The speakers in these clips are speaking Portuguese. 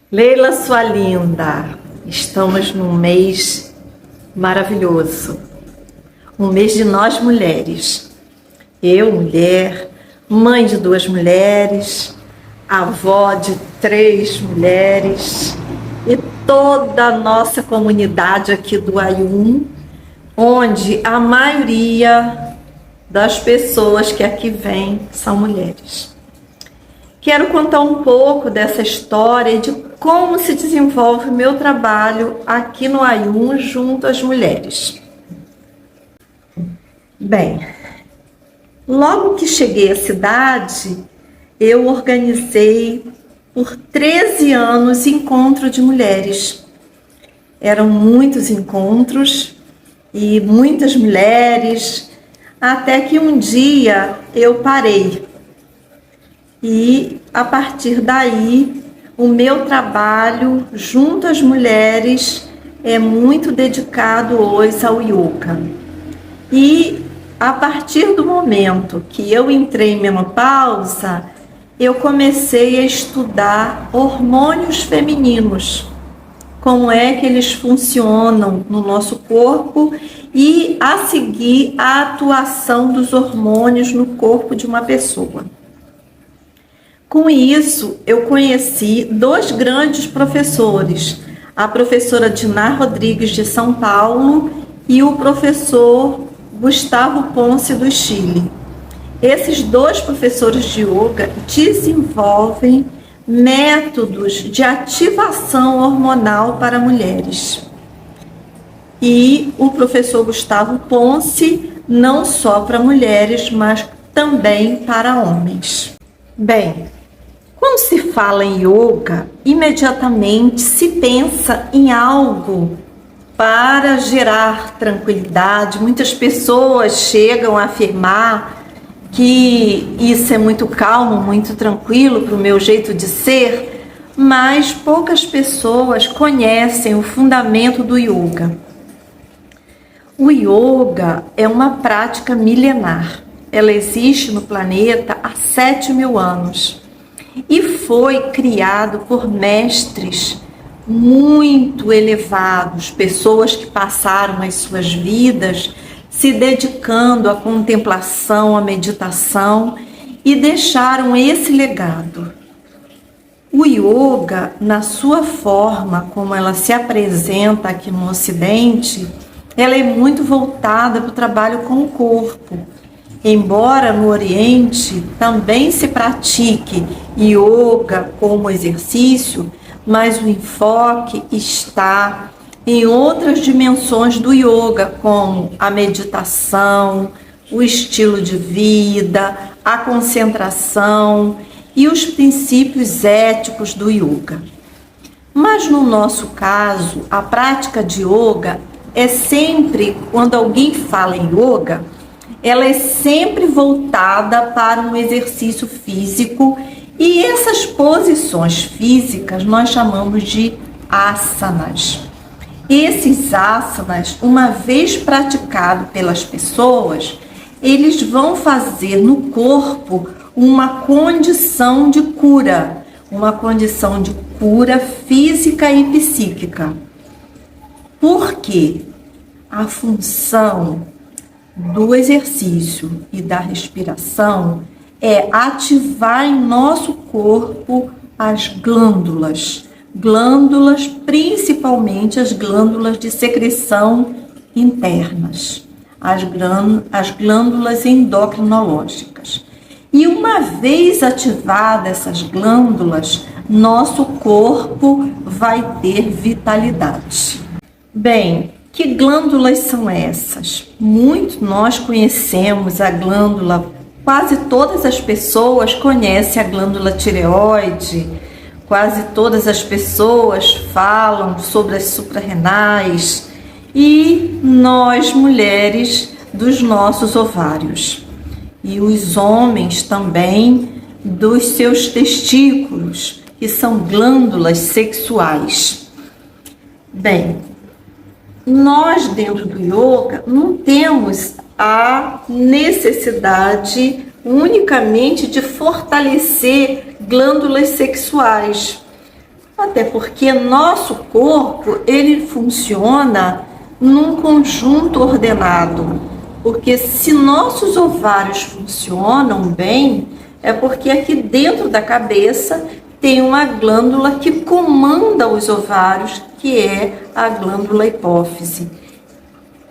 Leila, sua linda, estamos num mês maravilhoso, um mês de nós mulheres. Eu, mulher, mãe de 2 mulheres, avó de 3 mulheres e toda a nossa comunidade aqui do Ayum, onde a maioria das pessoas que aqui vêm são mulheres. Quero contar um pouco dessa história e de como se desenvolve o meu trabalho aqui no Ayum junto às mulheres. Bem, logo que cheguei à cidade, eu organizei por 13 anos encontro de mulheres. Eram muitos encontros e muitas mulheres, até que um dia eu parei. E a partir daí, o meu trabalho junto às mulheres é muito dedicado hoje ao yoga. E a partir do momento que eu entrei em menopausa, eu comecei a estudar hormônios femininos, como é que eles funcionam no nosso corpo e a seguir a atuação dos hormônios no corpo de uma pessoa. Com isso, eu conheci 2 grandes professores, a professora Dinar Rodrigues de São Paulo e o professor Gustavo Ponce do Chile. Esses 2 professores de yoga desenvolvem métodos de ativação hormonal para mulheres. E o professor Gustavo Ponce não só para mulheres, mas também para homens. Bem, quando se fala em yoga, imediatamente se pensa em algo para gerar tranquilidade. Muitas pessoas chegam a afirmar que isso é muito calmo, muito tranquilo para o meu jeito de ser, mas poucas pessoas conhecem o fundamento do yoga. O yoga é uma prática milenar. Ela existe no planeta há 7.000 anos e foi criado por mestres muito elevados, pessoas que passaram as suas vidas se dedicando à contemplação, à meditação e deixaram esse legado. O yoga, na sua forma como ela se apresenta aqui no Ocidente, ela é muito voltada para o trabalho com o corpo. Embora no Oriente também se pratique yoga como exercício, mas o enfoque está em outras dimensões do yoga, como a meditação, o estilo de vida, a concentração e os princípios éticos do yoga. Mas no nosso caso, a prática de yoga é sempre, quando alguém fala em yoga, ela é sempre voltada para um exercício físico e essas posições físicas nós chamamos de asanas. Esses asanas, uma vez praticado pelas pessoas, eles vão fazer no corpo uma condição de cura física e psíquica. Porque a função do exercício e da respiração é ativar em nosso corpo as glândulas, principalmente as glândulas de secreção internas, as glândulas endocrinológicas. E uma vez ativadas essas glândulas, nosso corpo vai ter vitalidade. Bem, que glândulas são essas? Nós conhecemos a glândula, quase todas as pessoas conhecem a glândula tireoide, quase todas as pessoas falam sobre as suprarrenais e nós, mulheres, dos nossos ovários. E os homens também dos seus testículos, que são glândulas sexuais. Bem, nós dentro do yoga não temos a necessidade unicamente de fortalecer glândulas sexuais. Até porque nosso corpo, ele funciona num conjunto ordenado. Porque se nossos ovários funcionam bem, é porque aqui dentro da cabeça tem uma glândula que comanda os ovários, que é a glândula hipófise.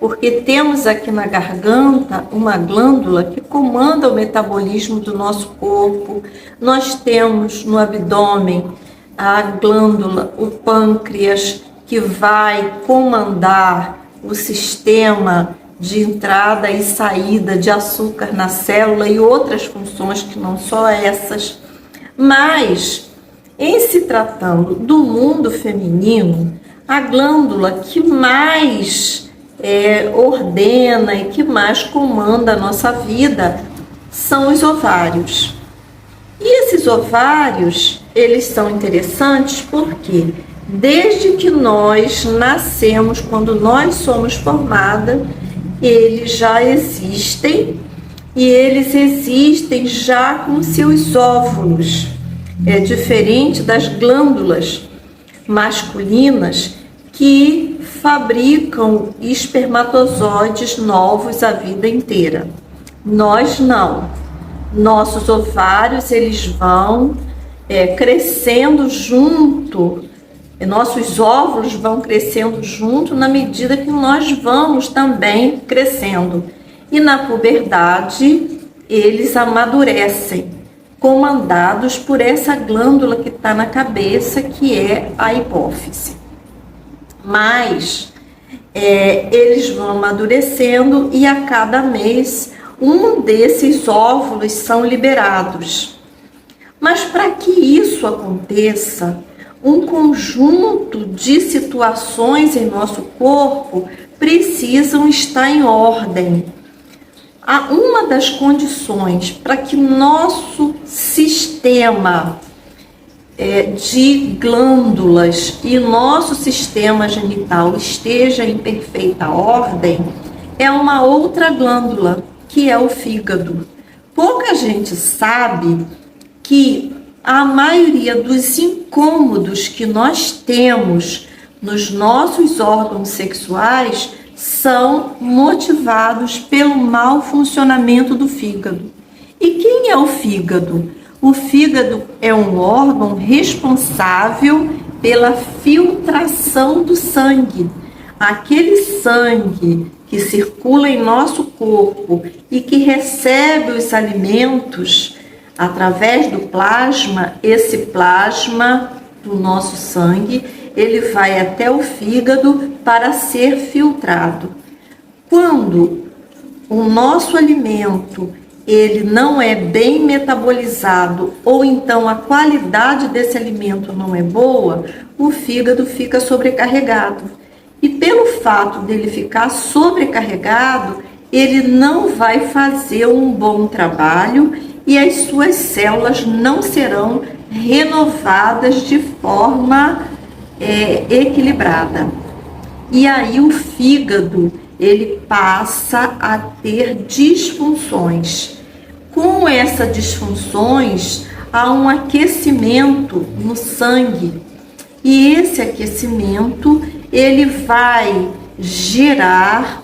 Porque temos aqui na garganta uma glândula que comanda o metabolismo do nosso corpo. Nós temos no abdômen a glândula, o pâncreas, que vai comandar o sistema de entrada e saída de açúcar na célula e outras funções que não só essas. Mas, em se tratando do mundo feminino, a glândula que mais ordena e que mais comanda a nossa vida são os ovários. E esses ovários, eles são interessantes porque desde que nós nascemos, quando nós somos formadas, eles já existem e eles existem já com seus óvulos. É diferente das glândulas masculinas que fabricam espermatozoides novos a vida inteira. Nós não. Nossos ovários, eles vão crescendo junto, nossos óvulos vão crescendo junto na medida que nós vamos também crescendo. E na puberdade, eles amadurecem, comandados por essa glândula que está na cabeça, que é a hipófise. Mas eles vão amadurecendo e a cada mês um desses óvulos são liberados. Mas para que isso aconteça, um conjunto de situações em nosso corpo precisam estar em ordem. Uma das condições para que nosso sistema de glândulas e nosso sistema genital esteja em perfeita ordem é uma outra glândula, que é o fígado. Pouca gente sabe que a maioria dos incômodos que nós temos nos nossos órgãos sexuais são motivados pelo mau funcionamento do fígado. E quem é o fígado? O fígado é um órgão responsável pela filtração do sangue. Aquele sangue que circula em nosso corpo e que recebe os alimentos através do plasma, esse plasma do nosso sangue, ele vai até o fígado para ser filtrado. Quando o nosso alimento ele não é bem metabolizado ou então a qualidade desse alimento não é boa, o fígado fica sobrecarregado. E pelo fato dele ficar sobrecarregado, ele não vai fazer um bom trabalho e as suas células não serão renovadas de forma equilibrada. E aí o fígado, ele passa a ter disfunções. Com essas disfunções, há um aquecimento no sangue. E esse aquecimento, ele vai gerar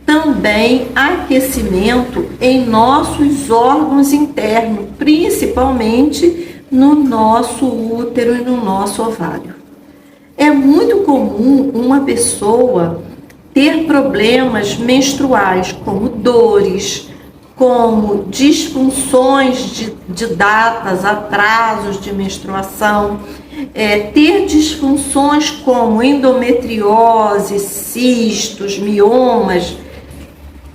também aquecimento em nossos órgãos internos, principalmente no nosso útero e no nosso ovário. É muito comum uma pessoa ter problemas menstruais, como dores, como disfunções de datas, atrasos de menstruação, ter disfunções como endometriose, cistos, miomas.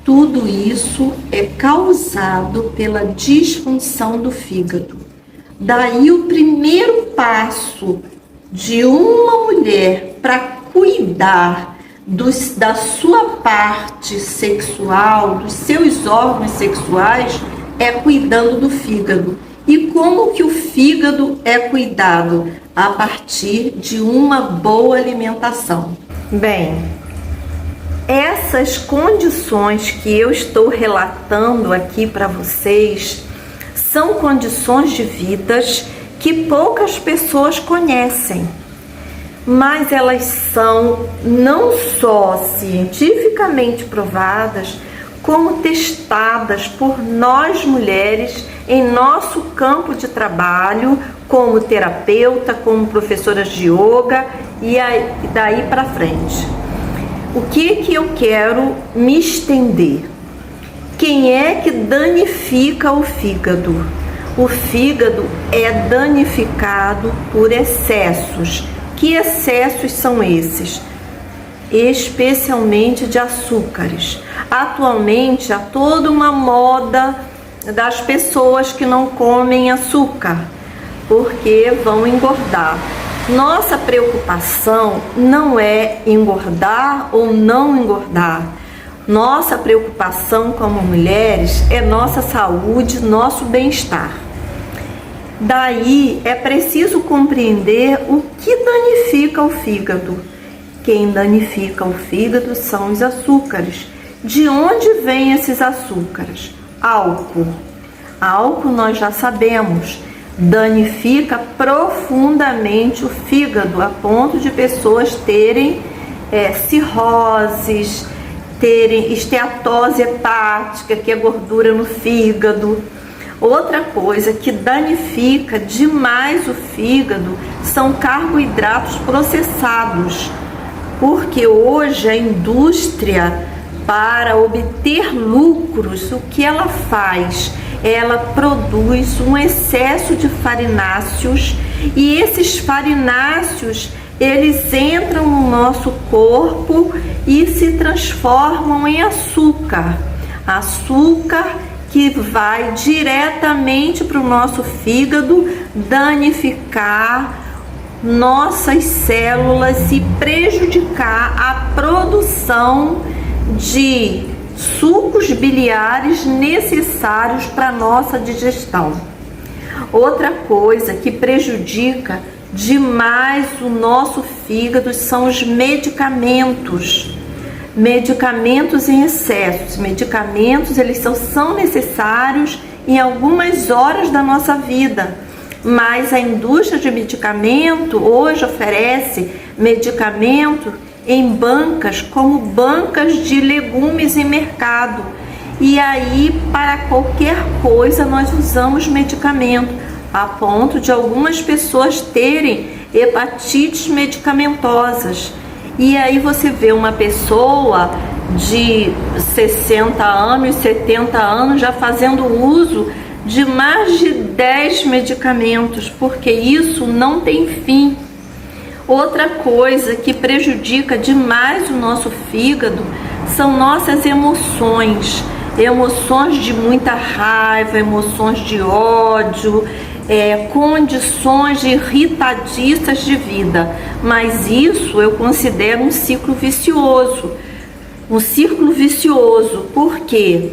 Tudo isso é causado pela disfunção do fígado. Daí o primeiro passo de uma mulher para cuidar da sua parte sexual, dos seus órgãos sexuais, é cuidando do fígado. E como que o fígado é cuidado? A partir de uma boa alimentação. Bem, essas condições que eu estou relatando aqui para vocês são condições de vidas que poucas pessoas conhecem. mas elas são não só cientificamente provadas, como testadas por nós mulheres em nosso campo de trabalho, como terapeuta, como professoras de yoga e daí para frente. O que eu quero me estender? Quem é que danifica o fígado? O fígado é danificado por excessos. Que excessos são esses? Especialmente de açúcares. Atualmente há toda uma moda das pessoas que não comem açúcar, porque vão engordar. Nossa preocupação não é engordar ou não engordar. Nossa preocupação como mulheres é nossa saúde, nosso bem-estar. Daí é preciso compreender o que danifica o fígado. Quem danifica o fígado são os açúcares. De onde vêm esses açúcares? Álcool. Álcool nós já sabemos, danifica profundamente o fígado, a ponto de pessoas terem cirroses, terem esteatose hepática, que é gordura no fígado. Outra coisa que danifica demais o fígado são carboidratos processados, porque hoje a indústria, para obter lucros, o que ela faz? Ela produz um excesso de farináceos, e esses farináceos eles entram no nosso corpo e se transformam em açúcar. Açúcar que vai diretamente para o nosso fígado danificar nossas células e prejudicar a produção de sucos biliares necessários para a nossa digestão. Outra coisa que prejudica demais o nosso fígado são os medicamentos. Medicamentos em excesso. Medicamentos, eles são necessários em algumas horas da nossa vida, mas a indústria de medicamento hoje oferece medicamento em bancas, como bancas de legumes em mercado. E aí, para qualquer coisa, nós usamos medicamento, a ponto de algumas pessoas terem hepatites medicamentosas. E aí você vê uma pessoa de 60 anos, 70 anos já fazendo uso de mais de 10 medicamentos, porque isso não tem fim. Outra coisa que prejudica demais o nosso fígado são nossas emoções. Emoções de muita raiva, emoções de ódio, condições irritadiças de vida. Mas isso eu considero um ciclo vicioso. Um círculo vicioso, porque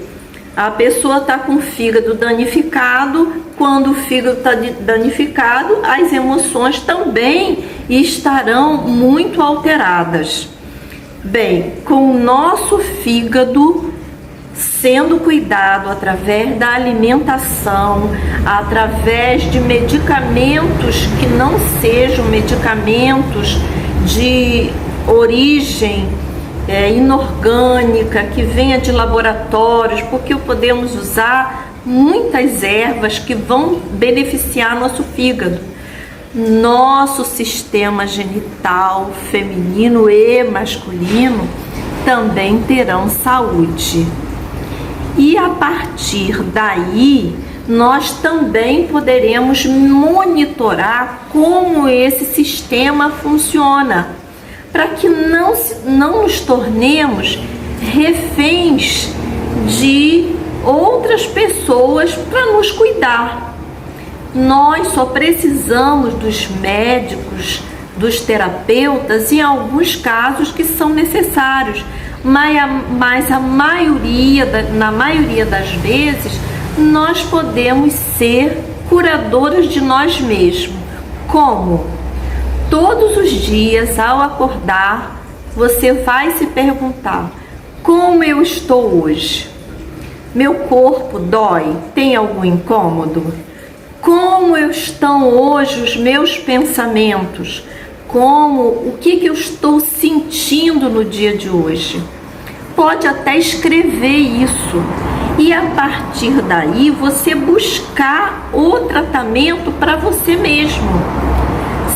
a pessoa está com o fígado danificado. Quando o fígado está danificado, as emoções também estarão muito alteradas. Bem, com o nosso fígado sendo cuidado através da alimentação, através de medicamentos que não sejam medicamentos de origem inorgânica, que venha de laboratórios, porque podemos usar muitas ervas que vão beneficiar nosso fígado. Nosso sistema genital feminino e masculino também terão saúde. E a partir daí, nós também poderemos monitorar como esse sistema funciona, para que não nos tornemos reféns de outras pessoas para nos cuidar. Nós só precisamos dos médicos, dos terapeutas, em alguns casos que são necessários, mas na maioria das vezes nós podemos ser curadoras de nós mesmos. Como? Todos os dias, ao acordar, você vai se perguntar: como eu estou hoje? Meu corpo dói? Tem algum incômodo? Como estão hoje os meus pensamentos? o que eu estou sentindo no dia de hoje. Pode até escrever isso e a partir daí você buscar o tratamento para você mesmo.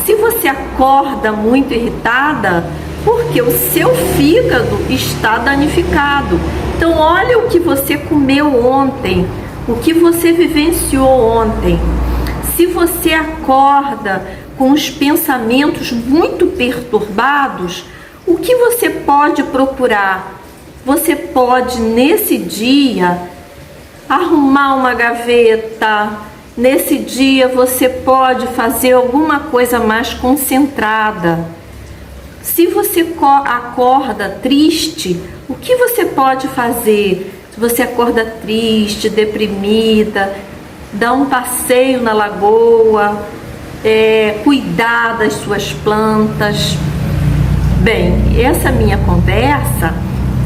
Se você acorda muito irritada, porque o seu fígado está danificado. Então olha o que você comeu ontem, o que você vivenciou ontem. Se você acorda com os pensamentos muito perturbados, o que você pode procurar? Você pode, nesse dia, arrumar uma gaveta. Nesse dia, você pode fazer alguma coisa mais concentrada. Se você acorda triste, o que você pode fazer? Se você acorda triste, deprimida, dá um passeio na lagoa, cuidar das suas plantas. Bem, essa minha conversa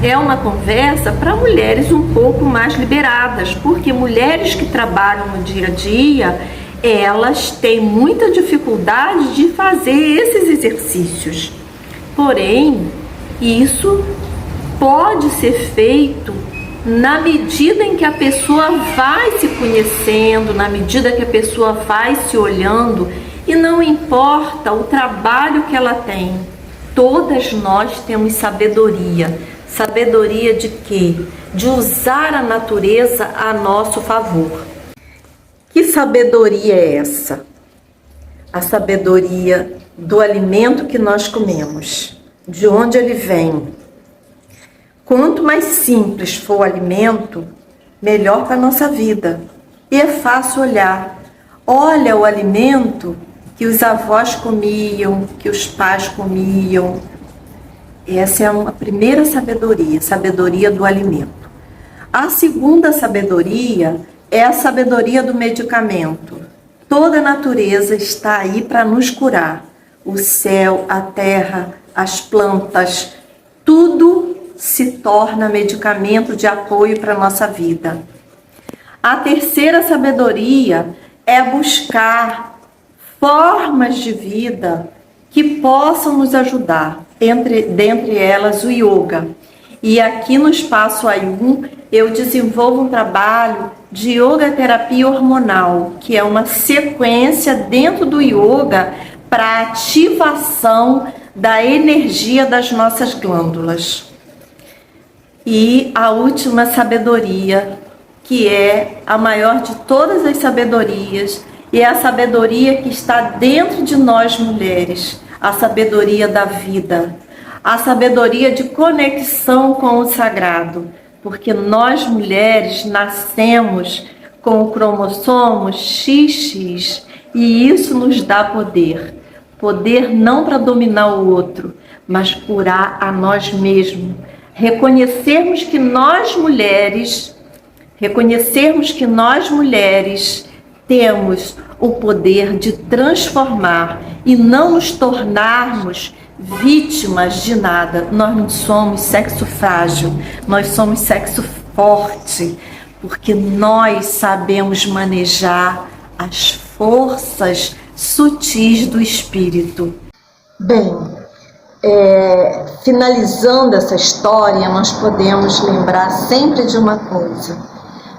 é uma conversa para mulheres um pouco mais liberadas, porque mulheres que trabalham no dia a dia, elas têm muita dificuldade de fazer esses exercícios. Porém, isso pode ser feito na medida em que a pessoa vai se conhecendo, na medida que a pessoa vai se olhando, e não importa o trabalho que ela tem. Todas nós temos sabedoria. Sabedoria de quê? De usar a natureza a nosso favor. Que sabedoria é essa? A sabedoria do alimento que nós comemos, de onde ele vem. Quanto mais simples for o alimento, melhor para a nossa vida. E é fácil olhar. Olha o alimento que os avós comiam, que os pais comiam. Essa é uma primeira sabedoria, sabedoria do alimento. A segunda sabedoria é a sabedoria do medicamento. Toda a natureza está aí para nos curar. O céu, a terra, as plantas, tudo se torna medicamento de apoio para a nossa vida. A terceira sabedoria é buscar formas de vida que possam nos ajudar, dentre elas o yoga. E aqui no Espaço Ayurveda eu desenvolvo um trabalho de yoga terapia hormonal, que é uma sequência dentro do yoga para ativação da energia das nossas glândulas. E a última sabedoria, que é a maior de todas as sabedorias, e é a sabedoria que está dentro de nós mulheres, a sabedoria da vida, a sabedoria de conexão com o sagrado, porque nós mulheres nascemos com o cromossomo XX e isso nos dá poder. Poder não para dominar o outro, mas curar a nós mesmos. Reconhecermos que nós mulheres temos o poder de transformar e não nos tornarmos vítimas de nada. Nós não somos sexo frágil, nós somos sexo forte, porque nós sabemos manejar as forças sutis do espírito. Bem, finalizando essa história, nós podemos lembrar sempre de uma coisa: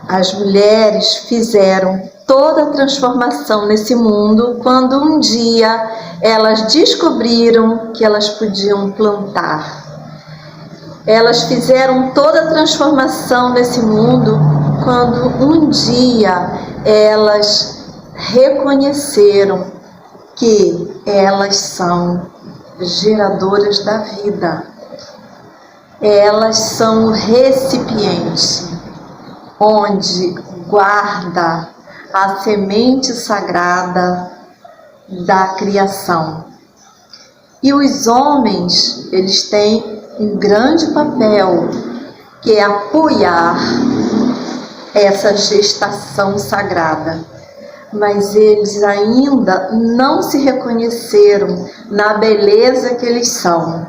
as mulheres fizeram toda a transformação nesse mundo quando um dia elas descobriram que elas podiam plantar. Elas fizeram toda a transformação nesse mundo quando um dia elas reconheceram que elas são geradoras da vida. Elas são o recipiente onde guarda a semente sagrada da criação. E os homens, eles têm um grande papel, que é apoiar essa gestação sagrada. Mas eles ainda não se reconheceram na beleza que eles são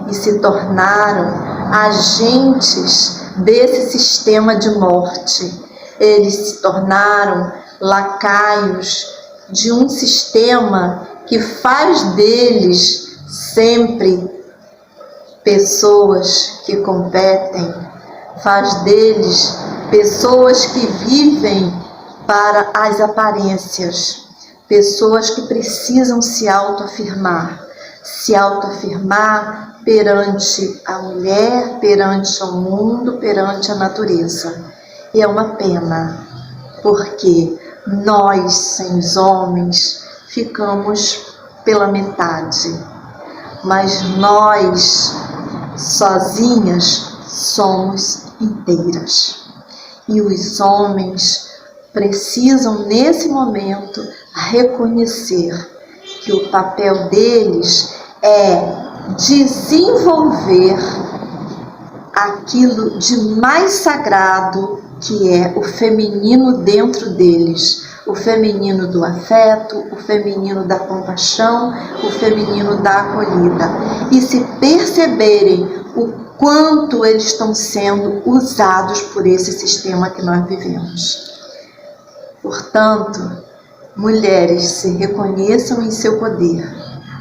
e se tornaram agentes desse sistema de morte. Eles se tornaram lacaios de um sistema que faz deles sempre pessoas que competem, faz deles pessoas que vivem para as aparências, pessoas que precisam se autoafirmar perante a mulher, perante o mundo, perante a natureza. E é uma pena, porque nós, sem os homens, ficamos pela metade, mas nós, sozinhas, somos inteiras. E os homens precisam, nesse momento, reconhecer que o papel deles é desenvolver aquilo de mais sagrado que é o feminino dentro deles, o feminino do afeto, o feminino da compaixão, o feminino da acolhida, e se perceberem o quanto eles estão sendo usados por esse sistema que nós vivemos. Portanto, mulheres, se reconheçam em seu poder.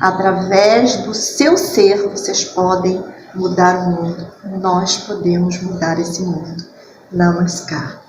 Através do seu ser, vocês podem mudar o mundo. Nós podemos mudar esse mundo. Namaskar.